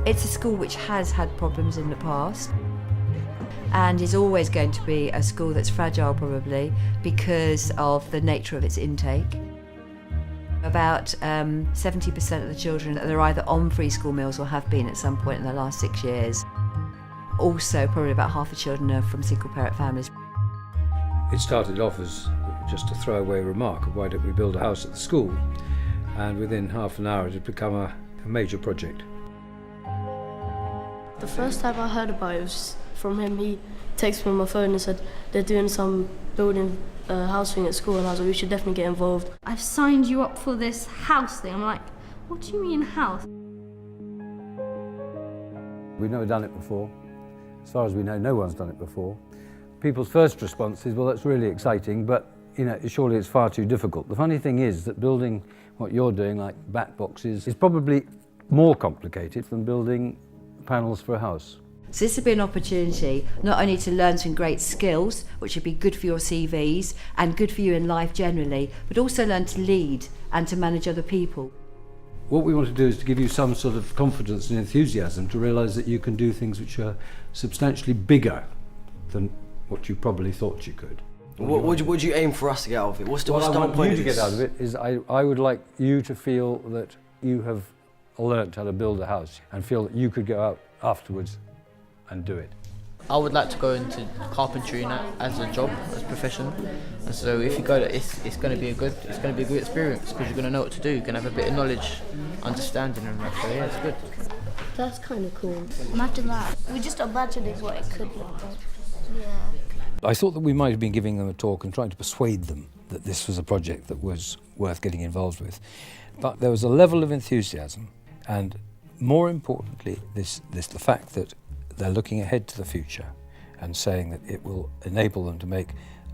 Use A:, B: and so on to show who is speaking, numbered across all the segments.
A: It's a school which has had problems in the past and is always going to be a school that's fragile probably because of the nature of its intake. About 70% of the children are either on free school meals or have been at some point in the last 6 years. Also, probably about half the children are from single-parent families.
B: It started off as just a throwaway remark of why don't we build a house at the school, and within half an hour it had become a major project.
C: The first time I heard about it was from him. He texted me on my phone and said they're doing some building house thing at school, and I was like, we should definitely get involved.
D: I've signed you up for this house thing. I'm like, what do you mean house?
B: We've never done it before. As far as we know, no one's done it before. People's first response is, well, that's really exciting, but surely it's far too difficult. The funny thing is that building what you're doing, like bat boxes, is probably more complicated than building panels for a house.
A: So this would be an opportunity not only to learn some great skills, which would be good for your CVs and good for you in life generally, but also learn to lead and to manage other people.
B: What we want to do is to give you some sort of confidence and enthusiasm to realise that you can do things which are substantially bigger than what you probably thought you could.
E: What would you aim for us to get out of it? What's the
B: What I
E: start
B: want you
E: point
B: to get out of it is I would like you to feel that you have learnt how to build a house and feel that you could go out afterwards and do it.
F: I would like to go into carpentry as a job, as a profession, and so if you go, it's going to be a good experience because you're going to know what to do. You're going to have a bit of knowledge, understanding, and that. So yeah, it's good.
C: That's kind of cool.
D: Imagine that.
G: We just imagining what it could look like. Yeah.
B: I thought that we might have been giving them a talk and trying to persuade them that this was a project that was worth getting involved with. But there was a level of enthusiasm, and more importantly, the fact that they're looking ahead to the future and saying that it will enable them to make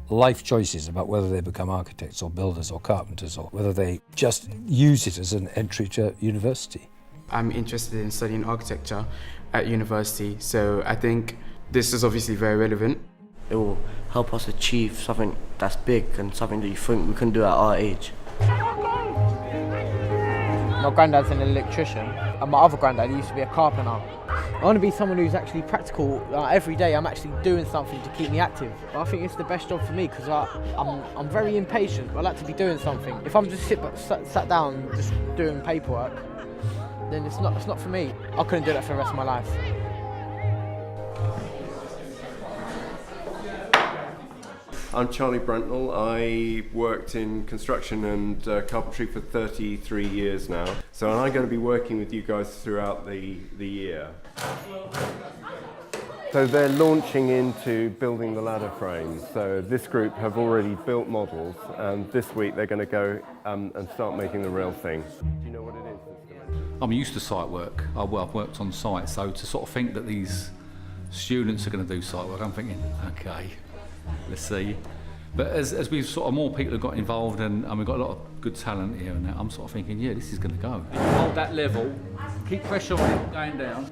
B: life choices about whether they become architects or builders or carpenters or whether they just use it as an entry to university.
H: I'm interested in studying architecture at university, so I think this is obviously very relevant.
E: It will help us achieve something that's big and something that you think we can do at our age.
F: My granddad's an electrician, and my other granddad used to be a carpenter. I want to be someone who's actually practical. Every day I'm actually doing something to keep me active. But I think it's the best job for me because I'm very impatient. I like to be doing something. If I'm just sat down just doing paperwork, then it's not for me. I couldn't do that for the rest of my life.
I: I'm Charlie Brentnell. I worked in construction and carpentry for 33 years now. So I'm going to be working with you guys throughout the year. So they're launching into building the ladder frame. So this group have already built models, and this week they're going to go and start making the real thing. Do you know what it is?
J: I'm used to site work. I've worked on site, so to sort of think that these students are going to do site work, I'm thinking, okay, let's see. But as we've sort of more people have got involved and we've got a lot of good talent here and that, I'm sort of thinking, yeah, this is going to go. Hold that level, keep pressure on it going down.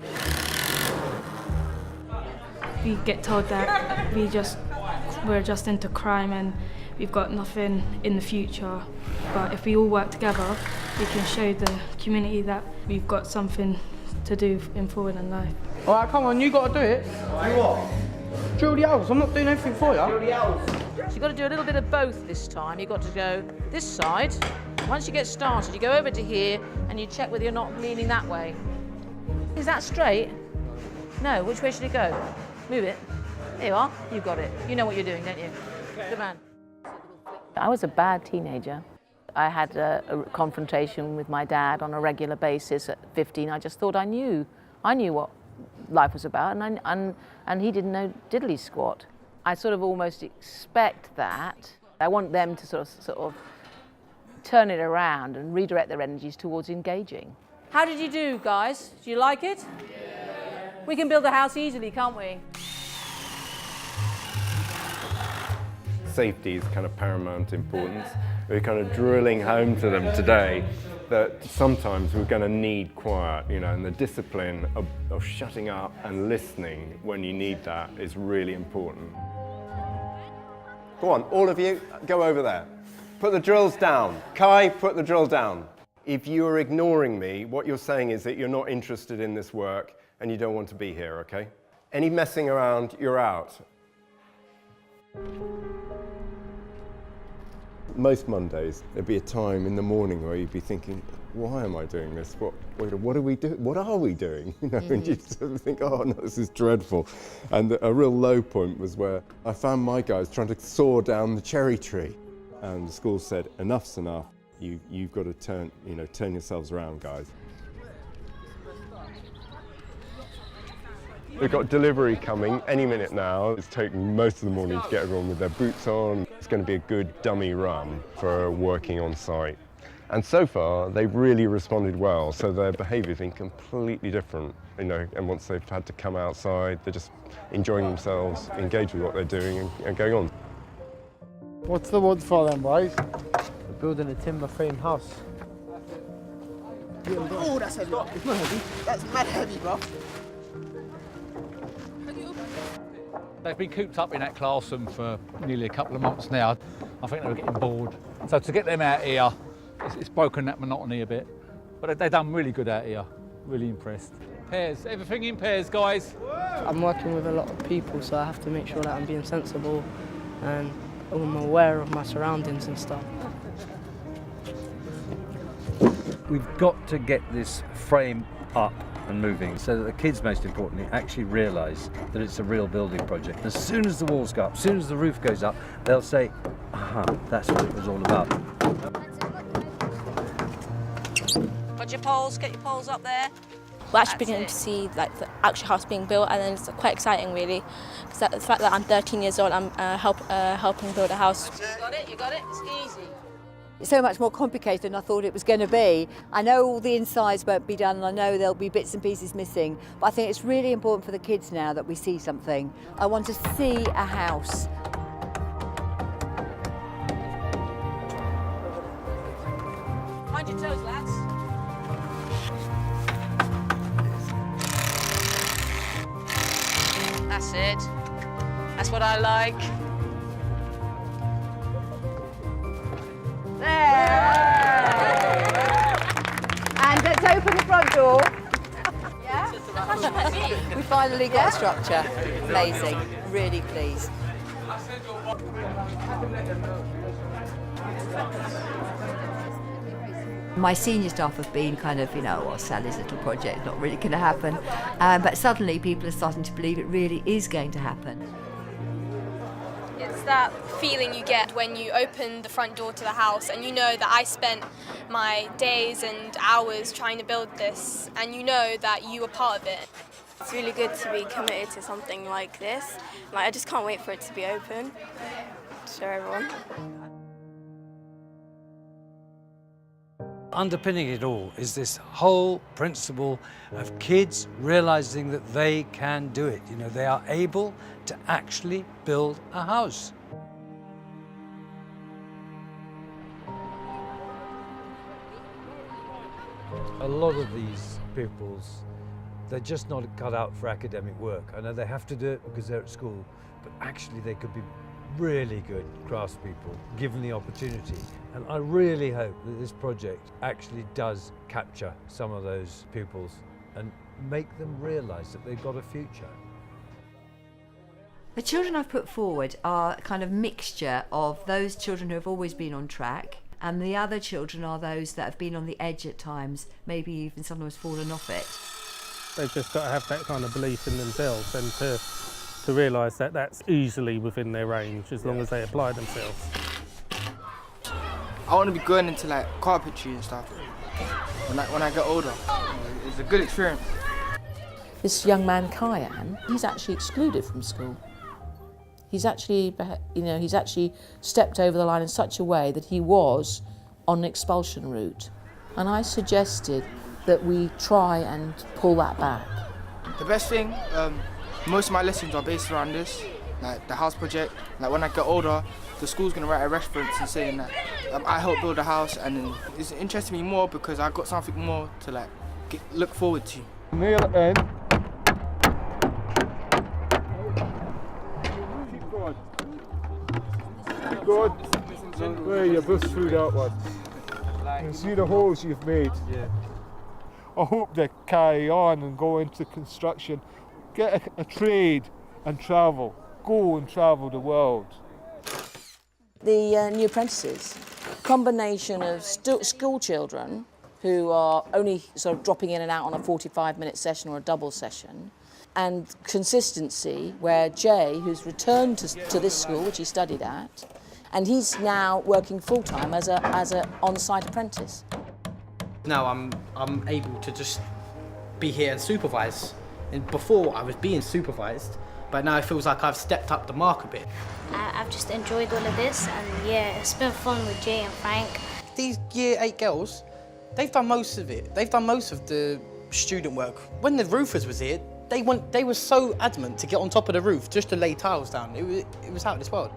D: We get told that we're just into crime and we've got nothing in the future. But if we all work together, we can show the community that we've got something to do in forward in life.
F: All right, come on, you got to do it. You what? Drill the holes. I'm not doing anything for you. Drill the holes.
K: So you've got to do a little bit of both this time. You've got to go this side. Once you get started, you go over to here and you check whether you're not leaning that way. Is that straight? No, which way should it go? Move it. There you are. You've got it. You know what you're doing, don't you? Good man.
L: I was a bad teenager. I had a confrontation with my dad on a regular basis at 15. I just thought I knew what life was about, and he didn't know diddly squat. I sort of almost expect that. I want them to sort of turn it around and redirect their energies towards engaging.
K: How did you do, guys? Do you like it? Yeah. We can build a house easily, can't we?
I: Safety is kind of paramount importance. We're kind of drilling home to them today that sometimes we're going to need quiet, and the discipline of shutting up and listening when you need that is really important. Go on, all of you, go over there. Put the drills down. Kai, put the drill down. If you're ignoring me, what you're saying is that you're not interested in this work and you don't want to be here, okay? Any messing around, you're out. Most Mondays, there'd be a time in the morning where you'd be thinking, why am I doing this? What are we doing? What are we doing? You know, and you sort of think, oh no, this is dreadful. And a real low point was where I found my guys trying to saw down the cherry tree. And the school said, enough's enough. You've got to turn yourselves around, guys. We've got delivery coming any minute now. It's taking most of the morning to get everyone with their boots on. It's going to be a good dummy run for working on site. And so far, they've really responded well, so their behaviour's been completely different, you know, and once they've had to come outside, they're just enjoying themselves, engaged with what they're doing and going on.
F: What's the wood for then, boys? We're building a timber frame house.
M: Oh, that's heavy. It's not heavy. That's mad heavy, bro.
N: They've been cooped up in that classroom for nearly a couple of months now. I think they were getting bored. So to get them out here, it's broken that monotony a bit. But they've done really good out here. Really impressed. Pairs, everything in pairs, guys.
C: I'm working with a lot of people, so I have to make sure that I'm being sensible and I'm aware of my surroundings and stuff.
O: We've got to get this frame up and moving so that the kids, most importantly, actually realise that it's a real building project. As soon as the walls go up, as soon as the roof goes up, they'll say, aha, that's what it was all about.
P: Got your poles, get your poles up there.
Q: We're actually beginning to see like the actual house being built, and then it's quite exciting really, because the fact that I'm 13 years old, I'm helping build a house.
K: You got it, it's easy.
A: It's so much more complicated than I thought it was going to be. I know all the insides won't be done and I know there'll be bits and pieces missing, but I think it's really important for the kids now that we see something. I want to see a house.
K: Mind your toes, lads. That's it. That's what I like.
A: And let's open the front door. Yeah? We finally got a structure. Amazing. Really pleased. My senior staff have been kind of, well, Sally's little project, not really going to happen. But suddenly people are starting to believe it really is going to happen.
R: It's that feeling you get when you open the front door to the house and you know that I spent my days and hours trying to build this, and you know that you were part of it.
S: It's really good to be committed to something like this. I just can't wait for it to be open to show everyone.
O: Underpinning it all is this whole principle of kids realising that they can do it. They are able to actually build a house. A lot of these pupils, they're just not cut out for academic work. I know they have to do it because they're at school, but actually they could be really good craftspeople given the opportunity. And I really hope that this project actually does capture some of those pupils and make them realise that they've got a future.
A: The children I've put forward are a kind of mixture of those children who have always been on track, and the other children are those that have been on the edge at times, maybe even sometimes fallen off it.
T: They've just got to have that kind of belief in themselves and to realise that that's easily within their range as long as they apply themselves.
M: I want to be going into carpentry and stuff when I get older. It's a good experience.
L: This young man, Kyan, he's actually excluded from school. He's actually, he's actually stepped over the line in such a way that he was on an expulsion route. And I suggested that we try and pull that back.
M: The best thing, most of my lessons are based around this, like the house project. When I get older, the school's going to write a reference and saying that I helped build a house, and it's interesting me more because I've got something more to look forward to.
I: Kneel in.
U: Keep going. Keep going. Where you bust through that one. And see the holes you've made.
O: Yeah.
U: I hope they carry on and go into construction, get a trade and travel. Go and travel the world.
K: The new apprentices, combination of school children who are only sort of dropping in and out on a 45-minute session or a double session, and consistency where Jay, who's returned to this school, which he studied at, and he's now working full-time as a on-site apprentice.
F: Now I'm able to just be here and supervise. And before I was being supervised, but now it feels like I've stepped up the mark a bit.
G: I've just enjoyed all of this, and yeah, it's been fun with Jay and Frank.
F: These Year 8 girls, they've done most of it. They've done most of the student work. When the roofers was here, they were so adamant to get on top of the roof just to lay tiles down. It was out of this world.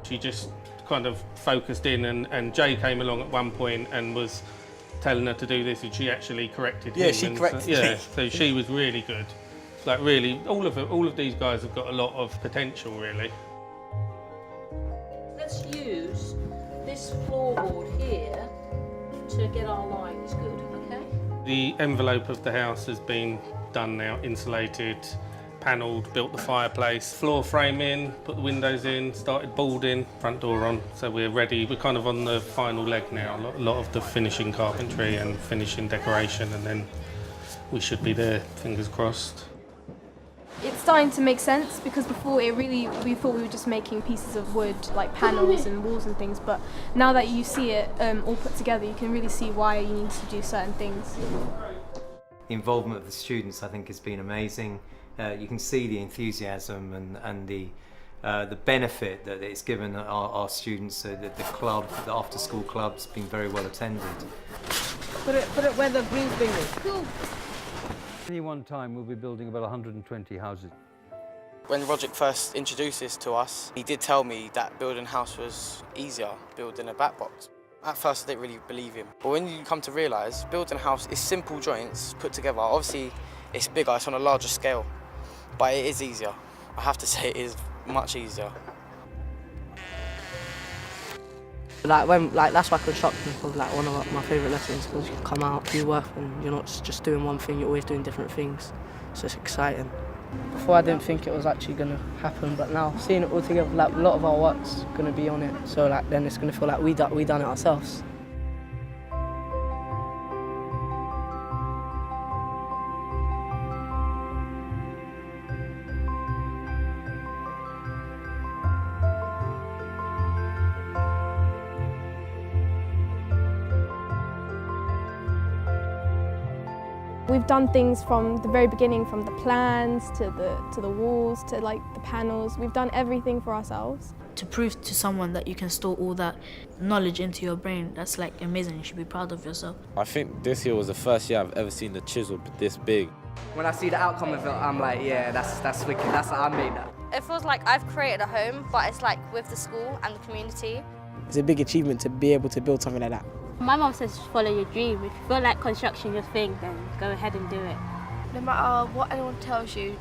V: She just kind of focused in, and Jay came along at one point and was telling her to do this, and she actually corrected him.
F: Yeah, she corrected me.
V: Yeah, so she was really good. Like really, all of these guys have got a lot of potential, really.
K: Let's use this floorboard here to get our lines good, okay?
V: The envelope of the house has been done now, insulated, panelled, built the fireplace, floor frame in, put the windows in, started boarding, front door on, so we're ready. We're kind of on the final leg now, a lot of the finishing carpentry and finishing decoration, and then we should be there, fingers crossed.
R: It's starting to make sense, because before we thought we were just making pieces of wood, like panels and walls and things, but now that you see it all put together, you can really see why you need to do certain things.
W: The involvement of the students, I think, has been amazing. You can see the enthusiasm and the benefit that it's given our students. The club, the after-school club's been very well attended.
F: Put it where the green thing is.
R: Cool.
O: Any one time we'll be building about 120 houses.
M: When Roderick first introduced this to us, he did tell me that building a house was easier, building a back box. At first I didn't really believe him, but when you come to realise, building a house is simple joints put together. Obviously it's bigger, it's on a larger scale, but it is easier. I have to say it is much easier.
C: That's why construction was like one of my favourite lessons, because you come out, you work, and you're not just doing one thing, you're always doing different things. So it's exciting. Before I didn't think it was actually going to happen, but now seeing it all together, like a lot of our work's going to be on it. So like then it's going to feel like we done it ourselves.
R: We've done things from the very beginning, from the plans to the walls to like the panels. We've done everything for ourselves.
X: To prove to someone that you can store all that knowledge into your brain, that's like amazing. You should be proud of yourself.
Y: I think this year was the first year I've ever seen the chisel this big.
C: When I see the outcome of it, I'm like, yeah, that's wicked. That's I made that.
Q: It feels like I've created a home, but it's like with the school and the community.
C: It's a big achievement to be able to build something like that.
G: My mum says follow your dream. If you feel like construction your thing, then go ahead and do it.
S: No matter what anyone tells you,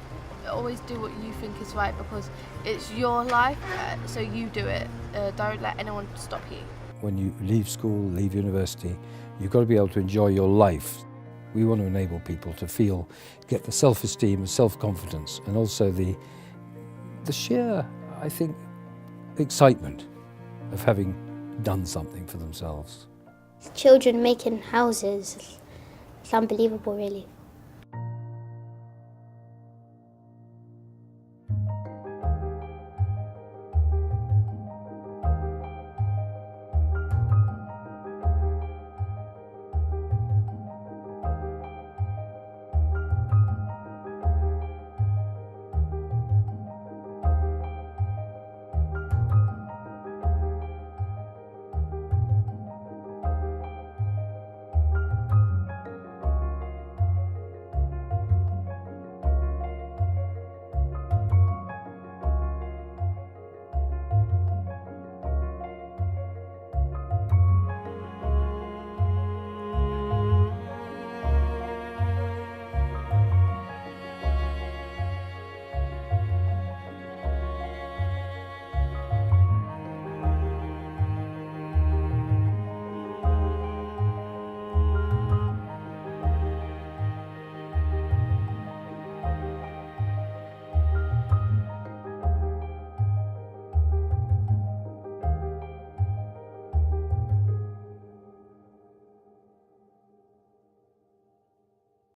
S: always do what you think is right, because it's your life, so you do it. Don't let anyone stop you.
B: When you leave school, leave university, you've got to be able to enjoy your life. We want to enable people to get the self-esteem and self-confidence, and also the sheer, I think, excitement of having done something for themselves.
G: Children making houses, it's unbelievable really.